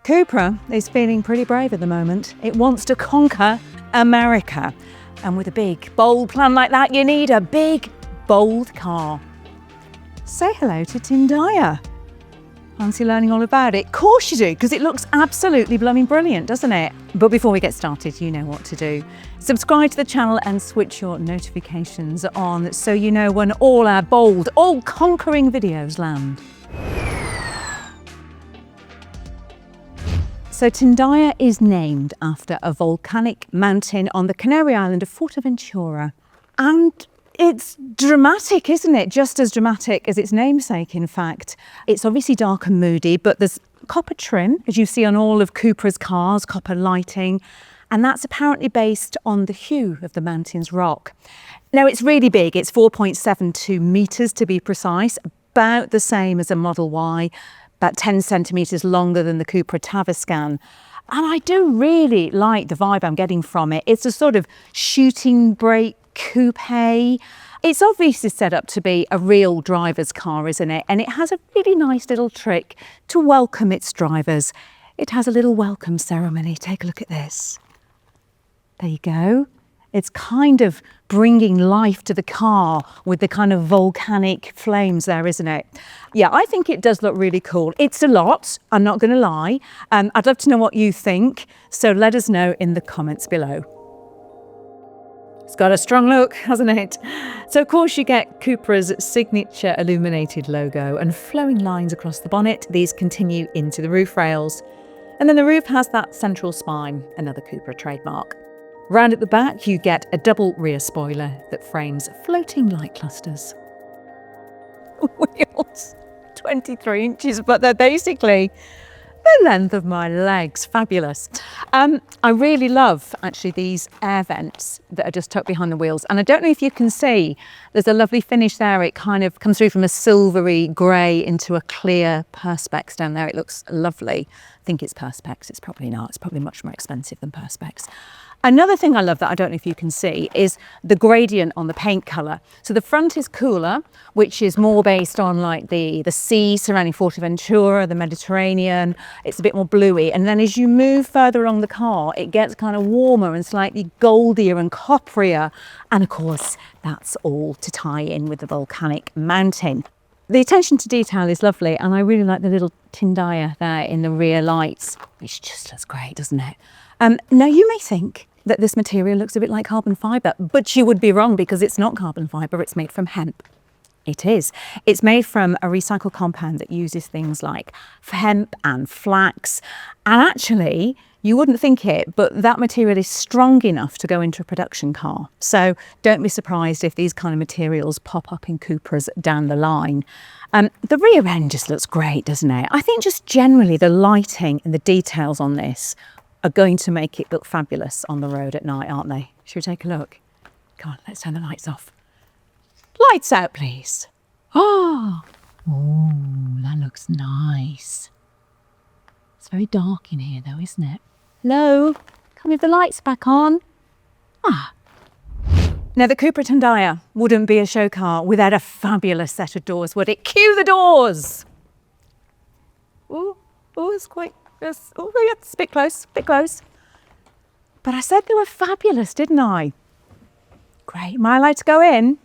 Cupra is feeling pretty brave at the moment. It wants to conquer America. And with a big, bold plan like that, you need a big, bold car. Say hello to Tindaya. Fancy learning all about it? Of course you do, because it looks absolutely blooming brilliant, doesn't it? But before we get started, you know what to do. Subscribe to the channel and switch your notifications on so you know when all our bold, all-conquering videos land. So Tindaya is named after a volcanic mountain on the Canary island of Fuerteventura. And it's dramatic, isn't it? Just as dramatic as its namesake, in fact. It's obviously dark and moody, but there's copper trim, as you see on all of Cupra's cars, copper lighting, and that's apparently based on the hue of the mountain's rock. Now, it's really big. It's 4.72 metres to be precise, about the same as a Model Y, about 10 centimetres longer than the Cupra Tindaya. And I do really like the vibe I'm getting from it. It's a sort of shooting brake coupe. It's obviously set up to be a real driver's car, isn't it? And it has a really nice little trick to welcome its drivers. It has a little welcome ceremony. Take a look at this. There you go. It's kind of bringing life to the car with the kind of volcanic flames there, isn't it? Yeah, I think it does look really cool. It's a lot, I'm not going to lie. I'd love to know what you think, so let us know in the comments below. It's got a strong look, hasn't it? So of course you get Cupra's signature illuminated logo and flowing lines across the bonnet. These continue into the roof rails. And then the roof has that central spine, another Cupra trademark. Round at the back, you get a double rear spoiler that frames floating light clusters. Wheels, 23 inches, but they're basically the length of my legs. Fabulous. I really love, actually, these air vents that are just tucked behind the wheels. And I don't know if you can see, there's a lovely finish there. It kind of comes through from a silvery grey into a clear Perspex down there. It looks lovely. I think it's Perspex. It's probably not. It's probably much more expensive than Perspex. Another thing I love that I don't know if you can see is the gradient on the paint colour. So the front is cooler, which is more based on like the sea surrounding Fuerteventura, the Mediterranean. It's a bit more bluey. And then as you move further along the car, it gets kind of warmer and slightly goldier and copperier. And of course, that's all to tie in with the volcanic mountain. The attention to detail is lovely, and I really like the little Tindaya there in the rear lights, which just looks great, doesn't it? Now, you may think that this material looks a bit like carbon fibre, but you would be wrong because it's not carbon fibre, it's made from hemp. It is. It's made from a recycled compound that uses things like hemp and flax. And actually, you wouldn't think it, but that material is strong enough to go into a production car. So don't be surprised if these kind of materials pop up in Cupras down the line. The rear end just looks great, doesn't it? I think just generally the lighting and the details on this are going to make it look fabulous on the road at night, aren't they? Should we take a look? Come on, let's turn the lights off. Lights out, please. Oh, that looks nice. It's very dark in here though, isn't it? Hello, can we have the lights back on? Now the Cupra Tindaya wouldn't be a show car without a fabulous set of doors, would it? Cue the doors! Oh, it's quite... Yes. Oh, yeah, it's a bit close, But I said they were fabulous, didn't I? Great. Am I allowed to go in?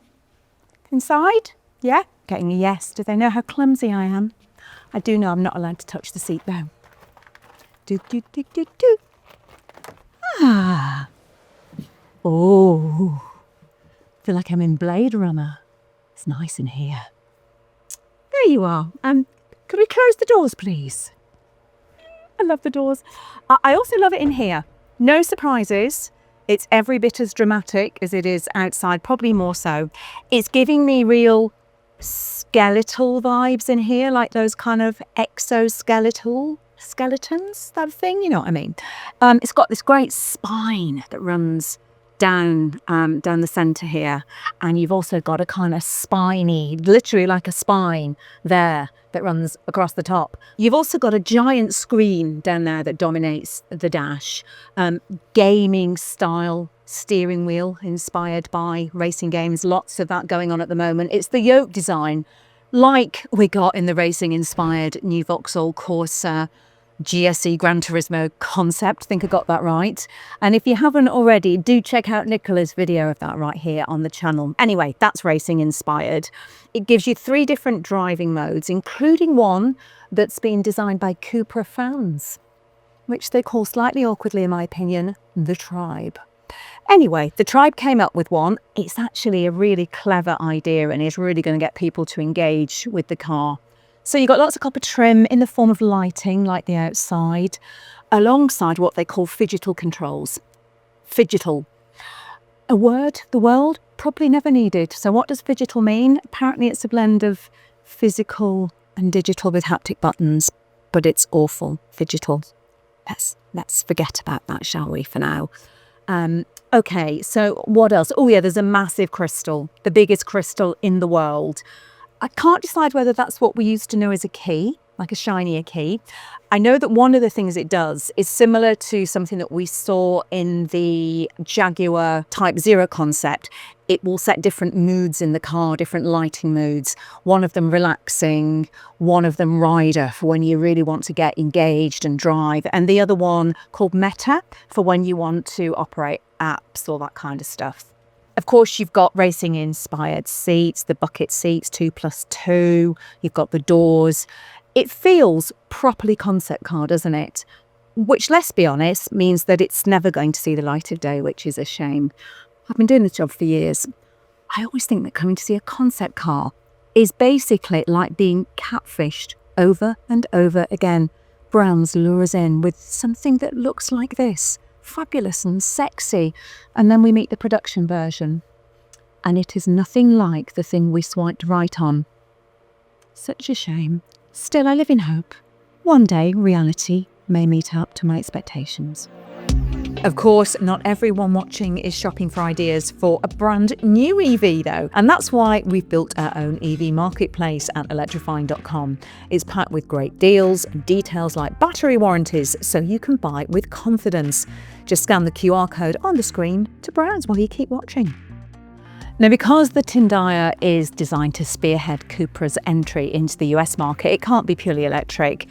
Inside? Yeah? Getting a yes. Do they know how clumsy I am? I do know I'm not allowed to touch the seat, though. Do. Oh. Feel like I'm in Blade Runner. It's nice in here. There you are. Could we close the doors, please? I love the doors. I also love it in here. No surprises. It's every bit as dramatic as it is outside, probably more so. It's giving me real skeletal vibes in here, like those kind of exoskeletal skeletons, that thing, you know what I mean? It's got this great spine that runs down the centre here, and you've also got a kind of spiny, literally like a spine there that runs across the top. You've also got a giant screen down there that dominates the dash. Gaming style steering wheel inspired by racing games. Lots of that going on at the moment. It's the yoke design like we got in the racing inspired new Vauxhall Corsa GSE Gran Turismo concept. I think I got that right. And if you haven't already, do check out Nicola's video of that right here on the channel. Anyway, that's racing inspired. It gives you 3 different driving modes, including one that's been designed by Cupra fans, which they call slightly awkwardly, in my opinion, the Tribe. Anyway, the Tribe came up with one. It's actually a really clever idea and is really going to get people to engage with the car. So you've got lots of copper trim in the form of lighting, like the outside, alongside what they call Figital controls. Figital. A word the world probably never needed. So what does Figital mean? Apparently it's a blend of physical and digital with haptic buttons, but it's awful. Figital. Let's forget about that, shall we, for now? Okay, so what else? Oh yeah, there's a massive crystal, the biggest crystal in the world. I can't decide whether that's what we used to know as a key, like a shinier key. I know that one of the things it does is similar to something that we saw in the Jaguar Type 0 concept. It will set different moods in the car, different lighting moods. One of them relaxing, one of them rider for when you really want to get engaged and drive, and the other one called Meta for when you want to operate apps, all that kind of stuff. Of course, you've got racing-inspired seats, the bucket seats, 2+2. You've got the doors. It feels properly concept car, doesn't it? Which, let's be honest, means that it's never going to see the light of day, which is a shame. I've been doing this job for years. I always think that coming to see a concept car is basically like being catfished over and over again. Brands lure us in with something that looks like this. Fabulous and sexy, and then we meet the production version and it is nothing like the thing we swiped right on. Such a shame. Still, I live in hope. One day reality may meet up to my expectations. Of course, not everyone watching is shopping for ideas for a brand new EV though, and that's why we've built our own EV marketplace at electrifying.com. It's packed with great deals and details like battery warranties, so you can buy with confidence. Just scan the QR code on the screen to browse while you keep watching. Now, because the Tindaya is designed to spearhead Cupra's entry into the US market, it can't be purely electric.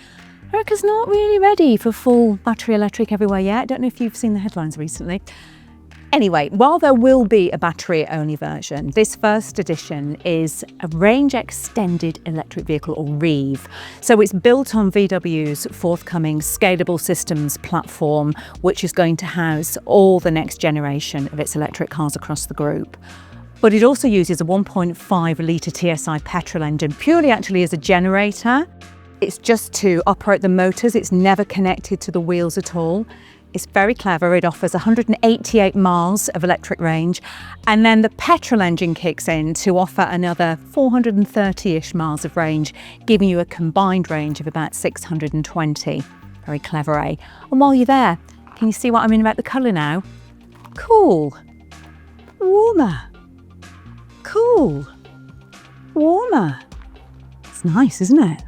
America's not really ready for full battery electric everywhere yet. I don't know if you've seen the headlines recently. Anyway, while there will be a battery-only version, this first edition is a range extended electric vehicle, or REEV. So it's built on VW's forthcoming scalable systems platform, which is going to house all the next generation of its electric cars across the group. But it also uses a 1.5 litre TSI petrol engine, purely actually as a generator. It's just to operate the motors. It's never connected to the wheels at all. It's very clever. It offers 188 miles of electric range, and then the petrol engine kicks in to offer another 430-ish miles of range, giving you a combined range of about 620. Very clever, eh? And while you're there, can you see what I mean about the colour now? Cool. Warmer. Cool. Warmer. It's nice, isn't it?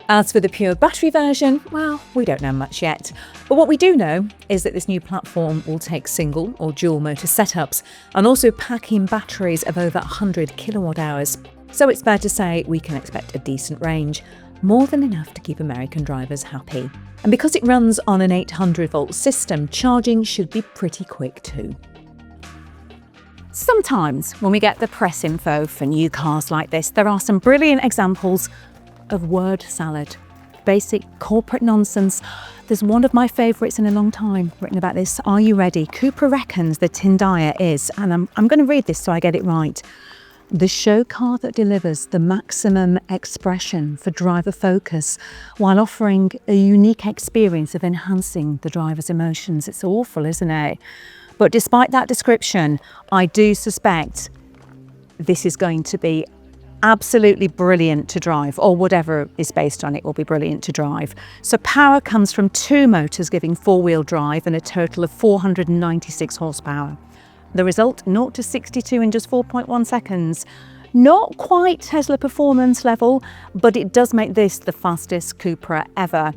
As for the pure battery version, well, we don't know much yet. But what we do know is that this new platform will take single or dual motor setups and also pack in batteries of over 100 kilowatt hours. So it's fair to say we can expect a decent range, more than enough to keep American drivers happy. And because it runs on an 800-volt system, charging should be pretty quick too. Sometimes when we get the press info for new cars like this, there are some brilliant examples of word salad, basic corporate nonsense. There's one of my favourites in a long time written about this. Are you ready? Cupra reckons the Tindaya is, and I'm going to read this so I get it right, the show car that delivers the maximum expression for driver focus while offering a unique experience of enhancing the driver's emotions. It's awful, isn't it? But despite that description, I do suspect this is going to be absolutely brilliant to drive, or whatever is based on it will be brilliant to drive. So power comes from 2 motors giving 4-wheel drive and a total of 496 horsepower. The result, 0 to 62 in just 4.1 seconds. Not quite Tesla performance level, but it does make this the fastest Cupra ever.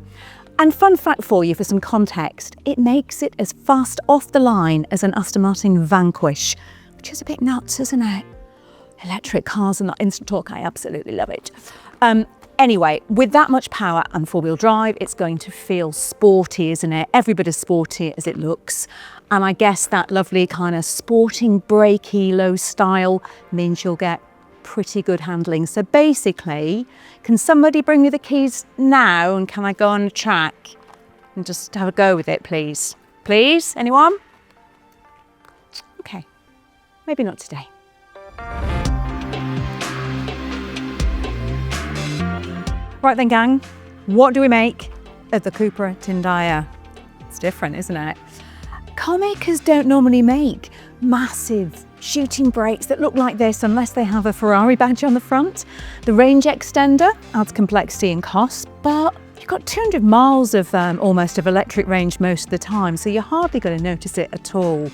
And fun fact for you for some context, it makes it as fast off the line as an Aston Martin Vanquish, which is a bit nuts, isn't it? Electric cars and that instant torque, I absolutely love it. Anyway, with that much power and four-wheel drive, it's going to feel sporty, isn't it? Every bit as sporty as it looks. And I guess that lovely kind of sporting, brakey, low style means you'll get pretty good handling. So basically, can somebody bring me the keys now and can I go on the track and just have a go with it, please? Please, anyone? Okay, maybe not today. Right then, gang, what do we make of the Cupra Tindaya? It's different, isn't it? Car makers don't normally make massive shooting brakes that look like this unless they have a Ferrari badge on the front. The range extender adds complexity and cost, but you've got 200 miles of almost of electric range most of the time, so you're hardly going to notice it at all.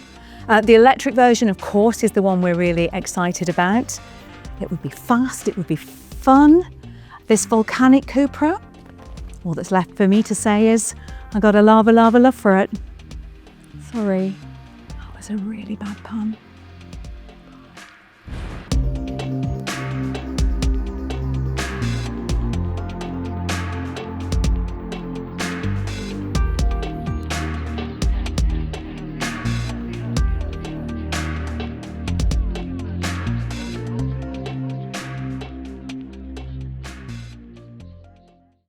The electric version, of course, is the one we're really excited about. It would be fast, it would be fun. This Volcanic Cupra, all that's left for me to say is I got a lava love for it. Sorry, that was a really bad pun.